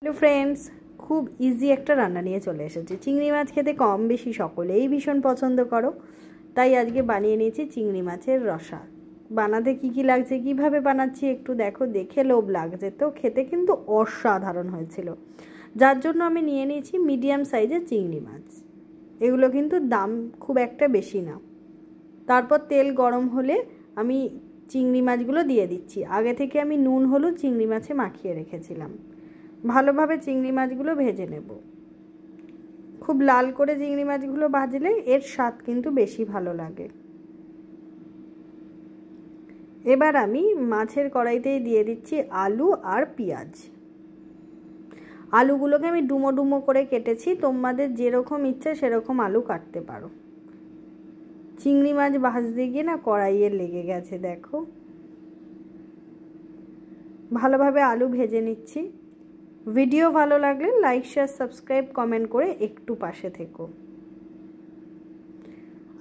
Hello friends, খুব easy একটা রান্না নিয়ে চলে এসেছি। চিংড়ি মাছ খেতে কম বেশি সকলেই ভীষণ পছন্দ করো, তাই আজকে বানিয়ে নিয়েছি চিংড়ি মাছের রসা। বানাতে কি লাগছে, কিভাবে বানাচ্ছি একটু দেখো, দেখে লোভ লাগছে। তো খেতে কিন্তু অসাধারণ হয়েছিল, যার জন্য আমি নিয়ে নিয়েছি মিডিয়াম সাইজের চিংড়ি মাছ। এগুলো কিন্তু দাম খুব একটা বেশি না। তারপর তেল গরম হলে আমি চিংড়ি মাছগুলো দিয়ে দিচ্ছি। আগে থেকে আমি নুন হলুদ চিংড়ি মাছে মাখিয়ে রেখেছিলাম। ভালোভাবে চিংড়ি মাছগুলো ভেজে নেব। খুব লাল করে চিংড়ি মাছগুলো ভাজলে এর স্বাদ কিন্তু বেশি ভালো লাগে। এবার আমি মাছের কড়াইতেই দিয়ে দিচ্ছি আলু আর পেঁয়াজ। আলুগুলোকে আমি ডুমো ডুমো করে কেটেছি, তোমাদের যেরকম ইচ্ছা সেরকম আলু কাটতে পারো। চিংড়ি মাছ ভাজতে গিয়ে না কড়াইয়ে লেগে গেছে, দেখো। ভালোভাবে আলু ভেজে নিচ্ছি। ভিডিও ভালো লাগলে লাইক শেয়ার সাবস্ক্রাইব কমেন্ট করে একটু পাশে থেকো।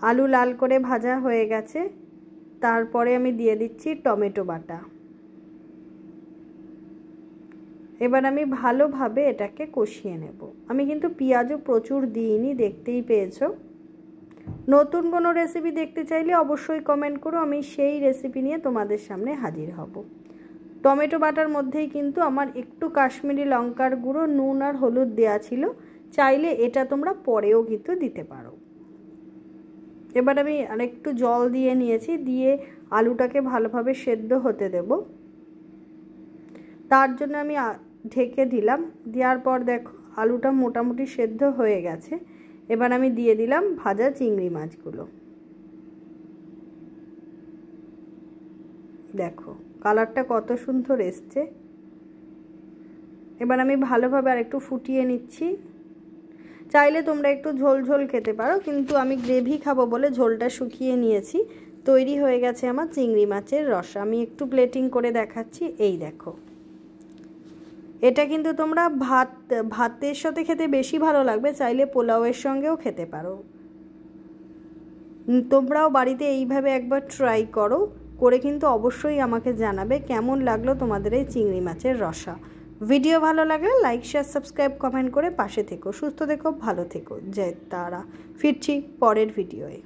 আলু লাল করে ভাজা হয়ে গেছে, তারপরে আমি দিয়ে দিচ্ছি টমেটো বাটা। এবার আমি ভালোভাবে এটাকে কষিয়ে নেব। আমি কিন্তু পেঁয়াজও প্রচুর দিইনি, দেখতেই পেয়েছো। নতুন কোনো রেসিপি দেখতে চাইলে অবশ্যই কমেন্ট করো, আমি সেই রেসিপি নিয়ে তোমাদের সামনে হাজির হব। টমেটো বাটার মধ্যেই কিন্তু আমার একটু কাশ্মীরি লঙ্কার গুঁড়ো, নুন আর হলুদ দেওয়া ছিল, চাইলে এটা তোমরা পরেও কিন্তু দিতে পারো। এবার আমি আরেকটু জল দিয়ে নিয়েছি, দিয়ে আলুটাকে ভালোভাবে সেদ্ধ হতে দেব। তার জন্য আমি ঢেকে দিলাম। দেওয়ার পর দেখো আলুটা মোটামুটি সেদ্ধ হয়ে গেছে। এবার আমি দিয়ে দিলাম ভাজা চিংড়ি মাছগুলো। দেখো কালারটা কত সুন্দর এসছে। এবার আমি ভালোভাবে আরেকটু ফুটিয়ে নিচ্ছি। চাইলে তোমরা একটু ঝোল ঝোল খেতে পারো, কিন্তু আমি গ্রেভি খাবো বলে ঝোলটা শুকিয়ে নিয়েছি। তৈরি হয়ে গেছে আমার চিংড়ি মাছের রসা। আমি একটু প্লেটিং করে দেখাচ্ছি, এই দেখো। এটা কিন্তু তোমরা ভাতের সাথে খেতে বেশি ভালো লাগবে, চাইলে পোলাওয়ের সঙ্গেও খেতে পারো। তোমরাও বাড়িতে এইভাবে একবার ট্রাই করো, করে কিন্তু অবশ্যই আমাকে জানাবে কেমন লাগলো তোমাদের এই চিংড়ি মাছের রসা। ভিডিও ভালো লাগলে লাইক শেয়ার সাবস্ক্রাইব কমেন্ট করে পাশে থেকো। সুস্থ থেকো, ভালো থেকো। জয় তারা। ফিরছি পরের ভিডিওয়ে।